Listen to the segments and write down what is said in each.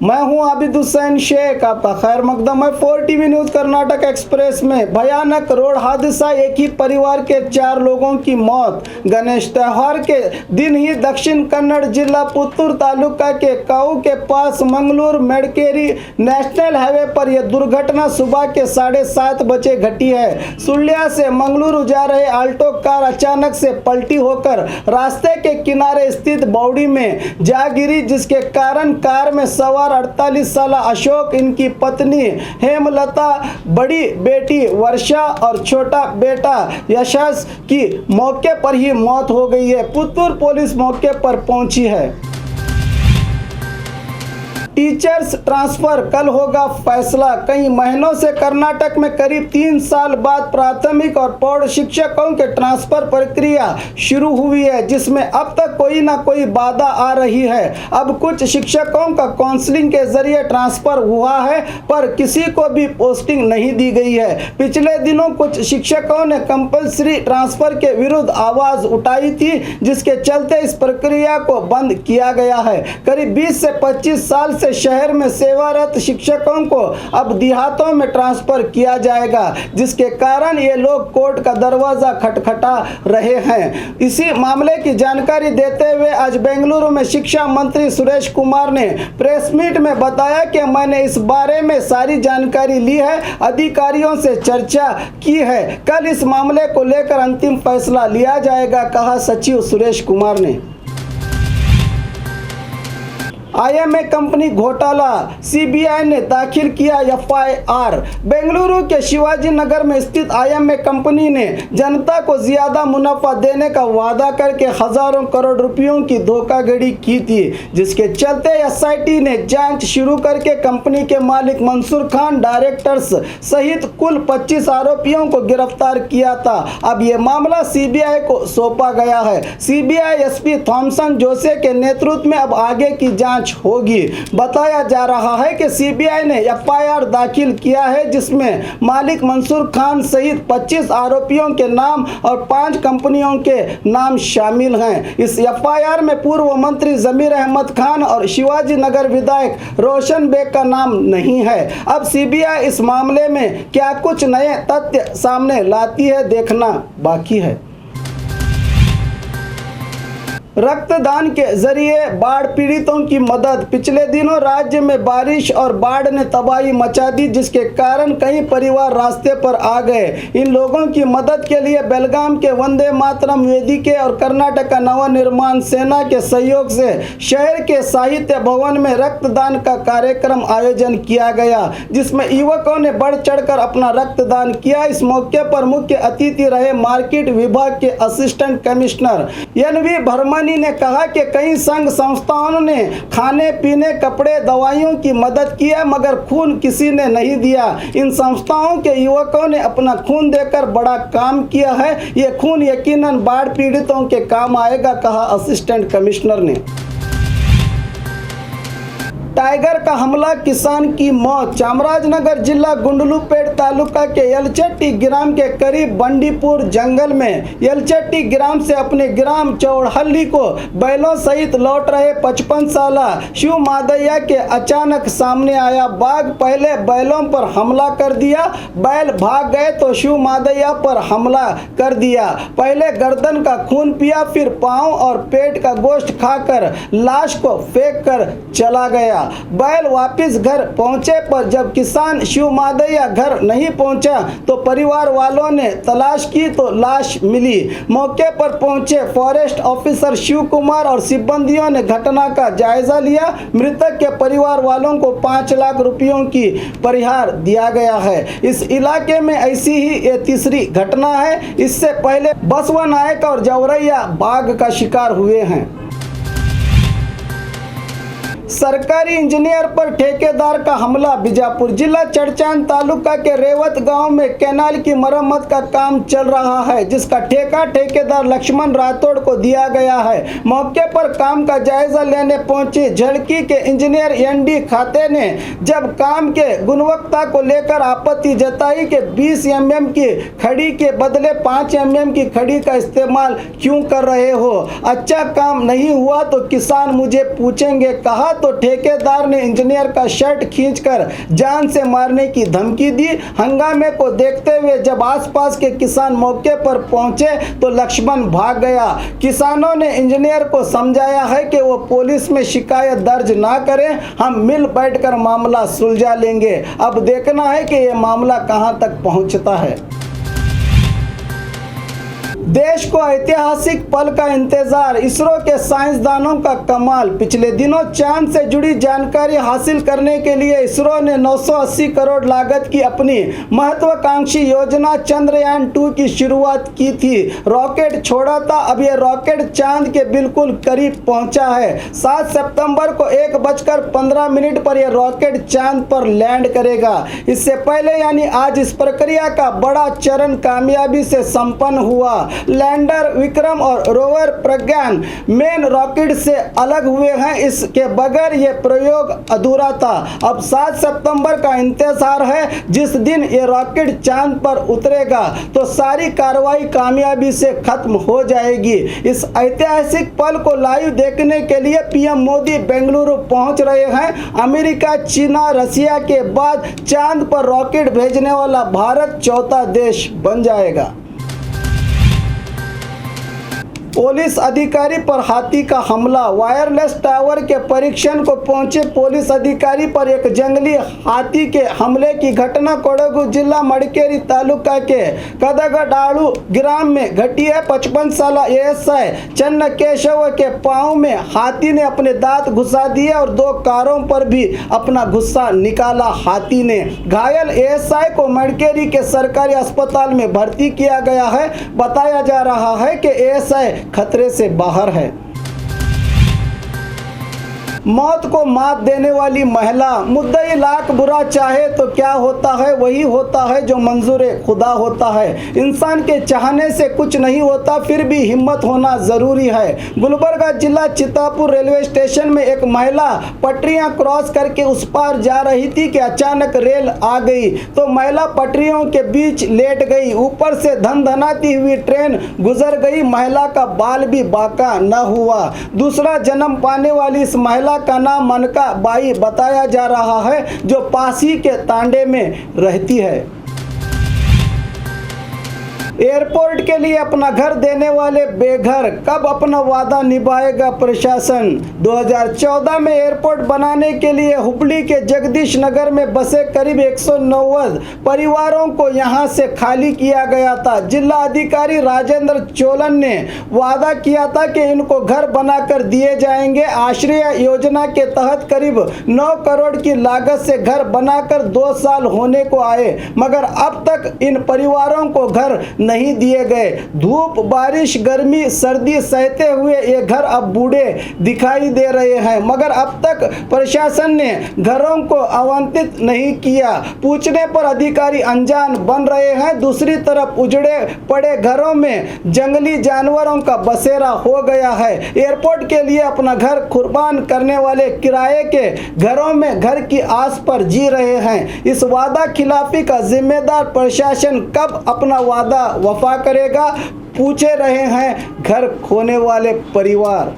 मैं हूं आबिद हुसैन शेख, आपका खैर मकदम है 4 टीवी न्यूज कर्नाटक एक्सप्रेस में। भयानक रोड हादसा, एक ही परिवार के 4 लोगों की मौत। गणेश त्योहार के दिन ही दक्षिण कन्नड़ जिला पुत्तूर तालुका के काऊ के पास मंगलूर मेडकेरी नेशनल हाईवे पर यह दुर्घटना सुबह के 7:30 बजे घटी है। सुಳ್ಯ से मंगलुरु जा रहे आल्टो कार अचानक से पलटी होकर रास्ते के किनारे स्थित बावड़ी में जा गिरी, जिसके कारण कार में सवार 48 साल अशोक, इनकी पत्नी हेमलता, बड़ी बेटी वर्षा और छोटा बेटा यशस की मौके पर ही मौत हो गई है। पुत्तूर पुलिस मौके पर पहुंची है। टीचर्स ट्रांसफर, कल होगा फैसला। कई महीनों से कर्नाटक में करीब 3 साल बाद प्राथमिक और प्रौढ़ शिक्षकों के ट्रांसफर प्रक्रिया शुरू हुई है, जिसमें अब तक कोई ना कोई बाधा आ रही है। अब कुछ शिक्षकों का काउंसलिंग के जरिए ट्रांसफर हुआ है, पर किसी को भी पोस्टिंग नहीं दी गई है। पिछले दिनों कुछ शिक्षकों ने कंपल्सरी ट्रांसफर के विरुद्ध आवाज उठाई थी, जिसके चलते इस प्रक्रिया को बंद किया गया है। करीब 20 से 25 साल से शहर में सेवारत शिक्षकों को अब देहातों में ट्रांसफर किया जाएगा, जिसके कारण ये लोग कोर्ट का दरवाजा खटखटा रहे हैं। इसी मामले की जानकारी देते हुए आज बेंगलुरु में शिक्षा मंत्री सुरेश कुमार ने प्रेस मीट में बताया कि मैंने इस बारे में सारी जानकारी ली है, अधिकारियों से चर्चा की है, कल इस मामले को लेकर अंतिम फैसला लिया जाएगा, कहा सचिव सुरेश कुमार ने। IMA कंपनी घोटाला, CBI ने दाखिल किया FIR। बेंगलुरु के शिवाजी नगर में स्थित IMA कंपनी ने जनता को ज्यादा मुनाफा देने का वादा करके हजारों करोड़ रुपयों की धोखाधड़ी की थी, जिसके चलते SIT ने जांच शुरू करके कंपनी के मालिक मंसूर खान, डायरेक्टर्स सहित कुल 25 आरोपियों को गिरफ्तार किया था। अब यह मामला CBI को सौंपा गया है। CBI SP थॉमसन जोसे के नेतृत्व में अब आगे की जांच होगी। बताया जा रहा है कि CBI ने FIR दाखिल किया है, जिसमें मालिक मंसूर खान सहित 25 आरोपियों के नाम और 5 कंपनियों के नाम शामिल हैं। इस FIR में पूर्व मंत्री जमीर अहमद खान और शिवाजी नगर विधायक रोशन बेग का नाम नहीं है। अब CBI इस मामले में क्या कुछ नए तथ्य सामने लाती है, देखना बाकी है। रक्तदान के जरिए बाढ़ पीड़ितों की मदद। पिछले दिनों राज्य में बारिश और बाढ़ ने तबाही मचा दी, जिसके कारण कई परिवार रास्ते पर आ गए। इन लोगों की मदद के लिए बेलगाम के वंदे मातरम वेदिके और कर्नाटक का नवनिर्माण सेना के सहयोग से शहर के साहित्य भवन में रक्तदान का कार्यक्रम आयोजन किया गया, जिसमें युवकों ने बढ़ चढ़कर अपना रक्तदान किया। इस मौके पर मुख्य अतिथि रहे मार्केट विभाग के असिस्टेंट कमिश्नर NV भरमन ने कहा कि कई संघ संस्थाओं ने खाने पीने, कपड़े, दवाइयों की मदद की है, मगर खून किसी ने नहीं दिया। इन संस्थाओं के युवकों ने अपना खून देकर बड़ा काम किया है। ये खून यकीनन बाढ़ पीड़ितों के काम आएगा, कहा असिस्टेंट कमिश्नर ने। टाइगर का हमला, किसान की मौत। चामराजनगर जिला गुंडलुपेट तालुका के यलचट्टी ग्राम के करीब बंडीपुर जंगल में यलचट्टी ग्राम से अपने ग्राम चौड़हल्ली को बैलों सहित लौट रहे 55 साल शिव मादैया के अचानक सामने आया। बाघ पहले बैलों पर हमला कर दिया, बैल भाग गए तो शिव मादैया पर हमला कर दिया। पहले गर्दन का खून पिया, फिर पांव और पेट का गोश्त खाकर लाश को फेंक कर चला गया। बैल वापिस घर पहुंचे, पर जब किसान शिव मादैया घर नहीं पहुंचा तो परिवार वालों ने तलाश की तो लाश मिली। मौके पर पहुंचे फॉरेस्ट ऑफिसर शिव कुमार और सिब्बंदियों ने घटना का जायजा लिया। मृतक के परिवार वालों को 5 लाख रुपयों की परिहार दिया गया है। इस इलाके में ऐसी ही ये तीसरी घटना है। इससे पहले बसवा नायक और जवरैया बाघ का शिकार हुए हैं। सरकारी इंजीनियर पर ठेकेदार का हमला। बीजापुर जिला चड़चान तालुका के रेवत गांव में कैनाल की मरम्मत का काम चल रहा है, जिसका ठेका ठेकेदार लक्ष्मण राठौड़ को दिया गया है। मौके पर काम का जायजा लेने पहुंचे झड़की के इंजीनियर ND खाते ने जब काम के गुणवत्ता को लेकर आपत्ति जताई कि 20 mm की खड़ी के बदले 5 mm की खड़ी का इस्तेमाल क्यों कर रहे हो, अच्छा काम नहीं हुआ तो किसान मुझे पूछेंगे, कहा तो ठेकेदार ने इंजीनियर का शर्ट खींचकर जान से मारने की धमकी दी। हंगामे को देखते हुए जब आसपास के किसान मौके पर पहुंचे तो लक्ष्मण भाग गया। किसानों ने इंजीनियर को समझाया है कि वो पुलिस में शिकायत दर्ज ना करें, हम मिल बैठकर मामला सुलझा लेंगे। अब देखना है कि ये मामला कहां तक पहुंचता है। देश को ऐतिहासिक पल का इंतजार, इसरो के साइंसदानों का कमाल। पिछले दिनों चांद से जुड़ी जानकारी हासिल करने के लिए इसरो ने 980 करोड़ लागत की अपनी महत्वाकांक्षी योजना चंद्रयान 2 की शुरुआत की थी। रॉकेट छोड़ा था, अब यह रॉकेट चांद के बिल्कुल करीब पहुंचा है। 7 सितंबर को 1:15 पर यह रॉकेट चांद पर लैंड करेगा। इससे पहले यानी आज इस प्रक्रिया का बड़ा चरण कामयाबी से संपन्न हुआ। लैंडर विक्रम और रोवर प्रज्ञान मेन रॉकेट से अलग हुए हैं, इसके बगैर यह प्रयोग अधूरा था। अब 7 सितंबर का इंतजार है, जिस दिन ये रॉकेट चांद पर उतरेगा तो सारी कार्रवाई कामयाबी से खत्म हो जाएगी। इस ऐतिहासिक पल को लाइव देखने के लिए पीएम मोदी बेंगलुरु पहुंच रहे हैं। अमेरिका, चीना, रसिया के बाद चांद पर रॉकेट भेजने वाला भारत चौथा देश बन जाएगा। पुलिस अधिकारी पर हाथी का हमला। वायरलेस टावर के परीक्षण को पहुंचे पुलिस अधिकारी पर एक जंगली हाथी के हमले की घटना कोडगु जिला मड़केरी तालुका के कदगडाड़ू ग्राम में घटी है। 55 साल एएसआई चन्नकेशव के पांव में हाथी ने अपने दांत घुसा दिए और 2 कारों पर भी अपना गुस्सा निकाला। हाथी ने घायल एएसआई को मड़केरी के सरकारी अस्पताल में भर्ती किया गया है। बताया जा रहा है कि एएसआई खतरे से बाहर है। मौत को मात देने वाली महिला। मुद्दई लाख बुरा चाहे तो क्या होता है, वही होता है जो मंजूर खुदा होता है। इंसान के चाहने से कुछ नहीं होता, फिर भी हिम्मत होना जरूरी है। गुलबर्गा जिला चितापुर रेलवे स्टेशन में एक महिला पटरियां क्रॉस करके उस पार जा रही थी कि अचानक रेल आ गई तो महिला पटरियों के बीच लेट गई। ऊपर से धनधनाती हुई ट्रेन गुजर गई। महिला का बाल भी बाका न हुआ। दूसरा जन्म पाने वाली इस महिला का नाम मनका बाई बताया जा रहा है, जो पास ही के तांडे में रहती है। एयरपोर्ट के लिए अपना घर देने वाले बेघर, कब अपना वादा निभाएगा प्रशासन। 2014 में एयरपोर्ट बनाने के लिए हुबली के जगदीश नगर में बसे करीब 190 परिवारों को यहां से खाली किया गया था। जिला अधिकारी राजेंद्र चोलन ने वादा किया था कि इनको घर बनाकर दिए जाएंगे। आश्रय योजना के तहत करीब 9 करोड़ की लागत से घर बनाकर 2 साल होने को आए, मगर अब तक इन परिवारों को घर नहीं दिए गए। धूप, बारिश, गर्मी, सर्दी सहते हुए ये घर अब बूढ़े दिखाई दे रहे हैं, मगर अब तक प्रशासन ने घरों को आवंटित नहीं किया। पूछने पर अधिकारी अनजान बन रहे हैं। दूसरी तरफ उजड़े पड़े घरों में जंगली जानवरों का बसेरा हो गया है। एयरपोर्ट के लिए अपना घर कुर्बान करने वाले किराए के घरों में घर की आस पर जी रहे हैं। इस वादा खिलाफी का जिम्मेदार प्रशासन कब अपना वादा वफा करेगा, पूछे रहे हैं घर खोने वाले परिवार।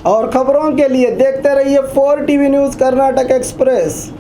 और खबरों के लिए देखते रहिए 4 टीवी न्यूज़ कर्नाटक एक्सप्रेस।